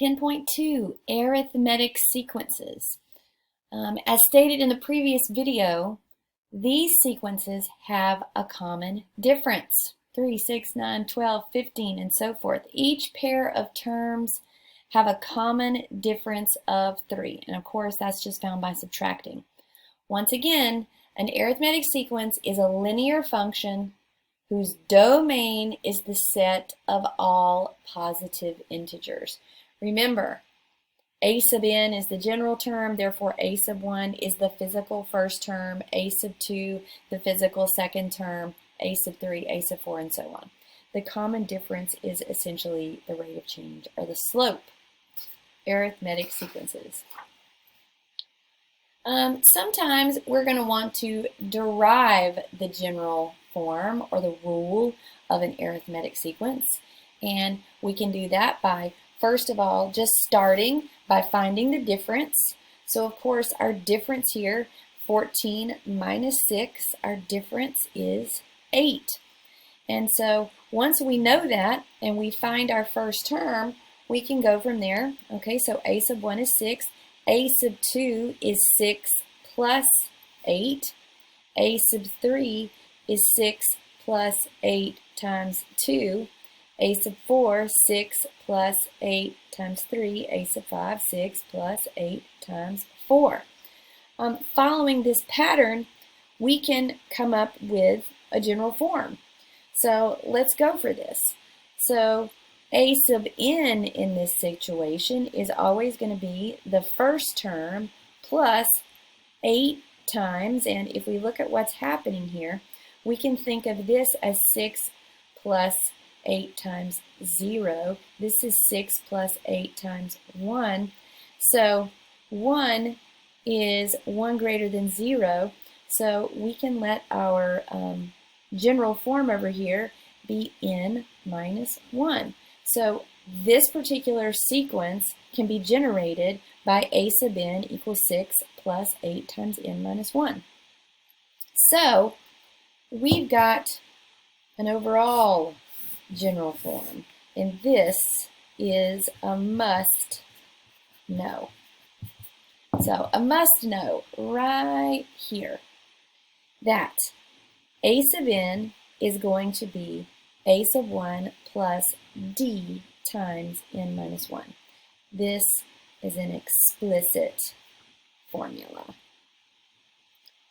10.2 Arithmetic Sequences. As stated in the previous video, these sequences have a common difference. 3, 6, 9, 12, 15, and so forth. Each pair of terms have a common difference of 3. And of course, that's just found by subtracting. Once again, an arithmetic sequence is a linear function whose domain is the set of all positive integers. Remember, a sub n is the general term, therefore a sub 1 is the physical first term, a sub 2 the physical second term, a sub 3, a sub 4, and so on. The common difference is essentially the rate of change, or the slope. Arithmetic sequences. Sometimes we're going to want to derive the general form or the rule of an arithmetic sequence, and we can do that by, first of all, just starting by finding the difference. So of course our difference here, 14 minus 6, our difference is 8. And so once we know that and we find our first term, we can go from there. Okay, so a sub 1 is 6, a sub 2 is 6 plus 8, a sub 3 is 6 plus 8 times 2, a sub 4, 6 plus 8 times 3, a sub 5, 6 plus 8 times 4. Following this pattern, we can come up with a general form. So let's go for this. So a sub n in this situation is always going to be the first term plus 8 times, and if we look at what's happening here, we can think of this as 6 plus 8 times 0. This is 6 plus 8 times 1. So 1 is 1 greater than 0. So we can let our general form over here be n minus 1. So this particular sequence can be generated by a sub n equals 6 plus 8 times n minus 1. So we've got an overall general form, and this is a must know. So a must know right here that a sub n is going to be a sub 1 plus d times n minus 1. This is an explicit formula.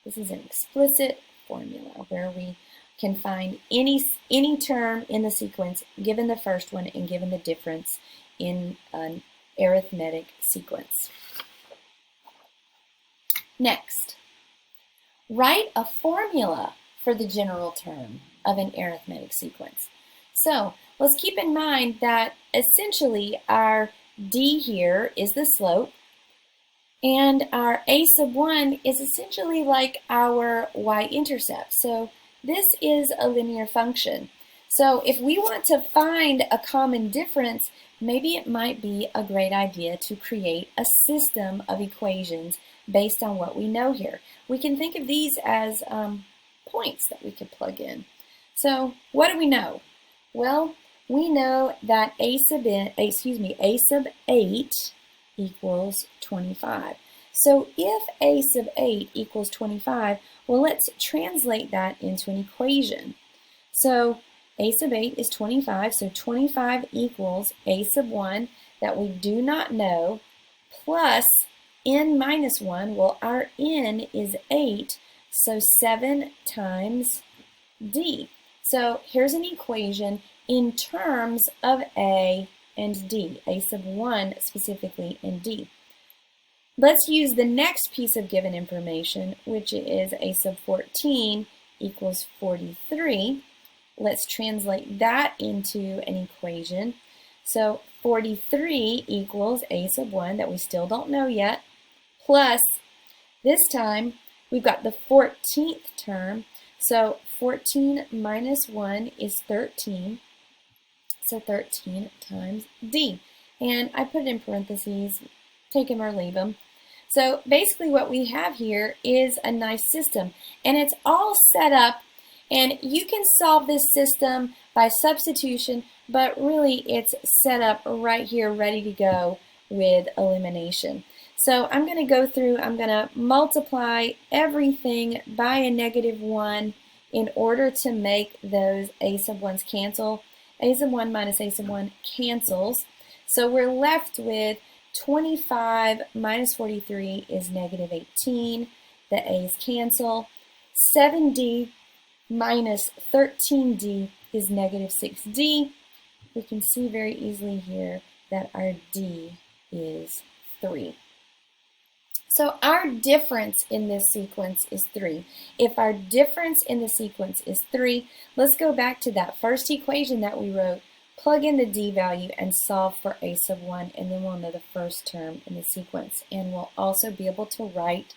This is an explicit formula where we can find any term in the sequence given the first one and given the difference in an arithmetic sequence. Next, write a formula for the general term of an arithmetic sequence. So let's keep in mind that essentially our d here is the slope, and our a sub 1 is essentially like our y-intercept. So this is a linear function. So if we want to find a common difference, maybe it might be a great idea to create a system of equations based on what we know here. We can think of these as points that we could plug in. So what do we know? Well, we know that a sub 8 equals 25. So if a sub 8 equals 25, well, let's translate that into an equation. So a sub 8 is 25, so 25 equals a sub 1 that we do not know, plus n minus 1. Well, our n is 8, so 7 times d. So here's an equation in terms of a and d, a sub 1 specifically and d. Let's use the next piece of given information, which is a sub 14 equals 43. Let's translate that into an equation. So 43 equals a sub 1 that we still don't know yet, plus this time we've got the 14th term. So 14 minus 1 is 13. So 13 times d. And I put it in parentheses, take them or leave them. So basically what we have here is a nice system, and it's all set up, and you can solve this system by substitution but really it's set up right here ready to go with elimination. So I'm going to go through, I'm going to multiply everything by a -1 in order to make those a sub 1's cancel. A sub 1 minus a sub 1 cancels. So we're left with 25 minus 43 is -18. The a's cancel. 7d minus 13d is -6d. We can see very easily here that our d is 3. So our difference in this sequence is 3. If our difference in the sequence is 3, let's go back to that first equation that we wrote, plug in the d value and solve for a sub 1, and then we'll know the first term in the sequence. And we'll also be able to write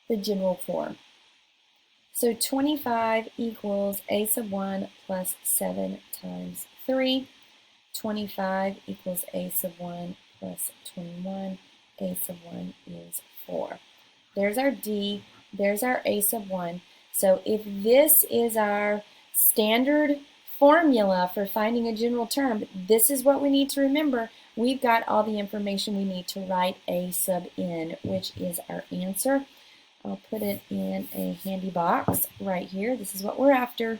the general form. So 25 equals a sub 1 plus 7 times 3. 25 equals a sub 1 plus 21. A sub 1 is 4. There's our d, there's our a sub 1. So if this is our standard formula for finding a general term, this is what we need to remember. We've got all the information we need to write a sub n, which is our answer. I'll put it in a handy box right here. This is what we're after.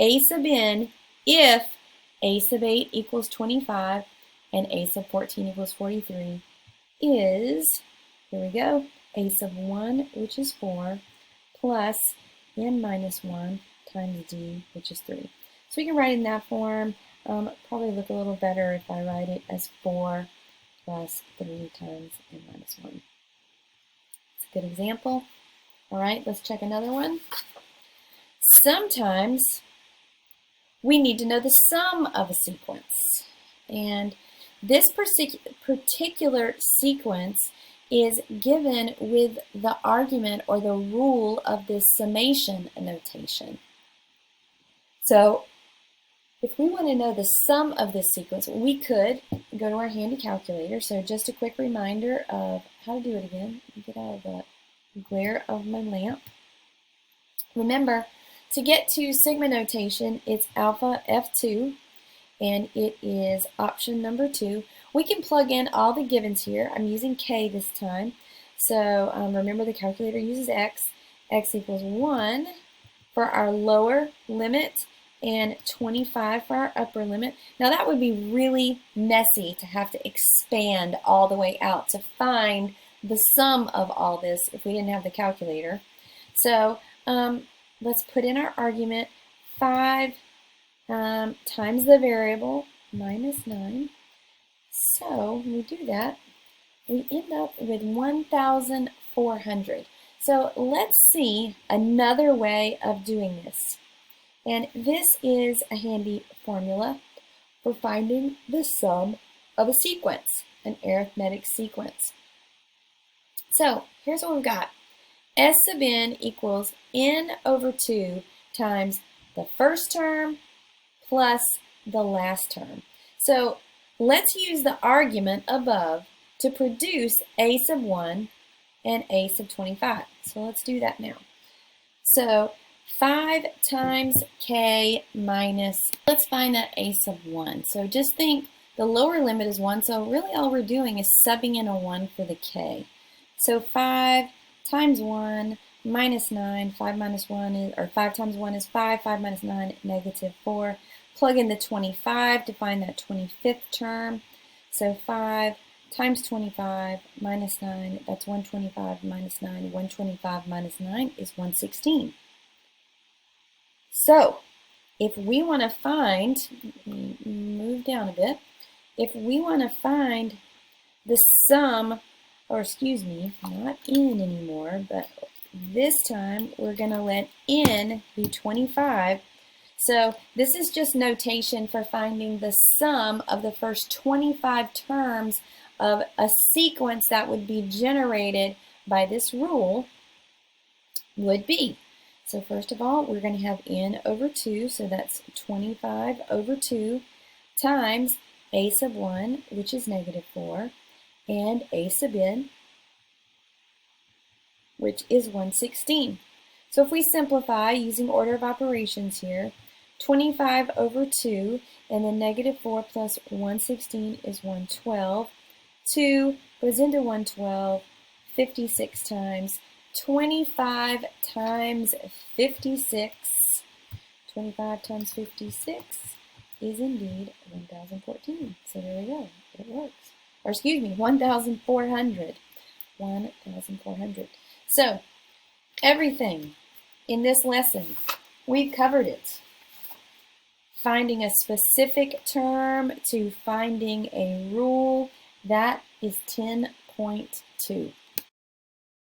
A sub n if a sub 8 equals 25 and a sub 14 equals 43 is, here we go, a sub 1, which is 4, plus n minus 1 times d, which is 3. So we can write in that form. Probably look a little better if I write it as 4 plus 3 times n minus 1. It's a good example. All right, let's check another one. Sometimes we need to know the sum of a sequence. And this particular sequence is given with the argument or the rule of this summation notation. So if we want to know the sum of this sequence, we could go to our handy calculator. So just a quick reminder of how to do it again. Get out of the glare of my lamp. Remember, to get to sigma notation, it's alpha F2. And it is option number 2. We can plug in all the givens here. I'm using k this time. So remember the calculator uses x. X equals 1 for our lower limit and 25 for our upper limit. Now that would be really messy to have to expand all the way out to find the sum of all this if we didn't have the calculator. So let's put in our argument 5 times the variable, minus 9. So when we do that, we end up with 1,400. So let's see another way of doing this. And this is a handy formula for finding the sum of a sequence, an arithmetic sequence. So here's what we've got. S sub n equals n over 2 times the first term plus the last term. So let's use the argument above to produce a sub 1 and a sub 25. So let's do that now. So 5 times k minus, let's find that a sub 1. So just think the lower limit is 1, so really all we're doing is subbing in a 1 for the k. So 5 times 1 minus 9, 5 minus 1 is, or 5 times 1 is 5, 5 minus 9, negative 4. Plug in the 25 to find that 25th term. So 5 times 25 minus 9, that's 125 minus 9. 125 minus 9 is 116. So if we want to find, let me move down a bit, if we want to find the sum, or excuse me, not n anymore, but this time we're going to let n be 25. So this is just notation for finding the sum of the first 25 terms of a sequence that would be generated by this rule would be. So first of all, we're going to have n over 2, so that's 25 over 2 times a sub 1, which is negative 4, and a sub n, which is 116. So if we simplify using order of operations here, 25 over 2, and then negative 4 plus 116 is 112. 2 goes into 112 56 times. 25 times 56. 25 times 56 is indeed 1014. So there we go. It works. Or excuse me, 1,400. 1,400. So everything in this lesson, we've covered it. Finding a specific term to finding a rule, that is 10.2.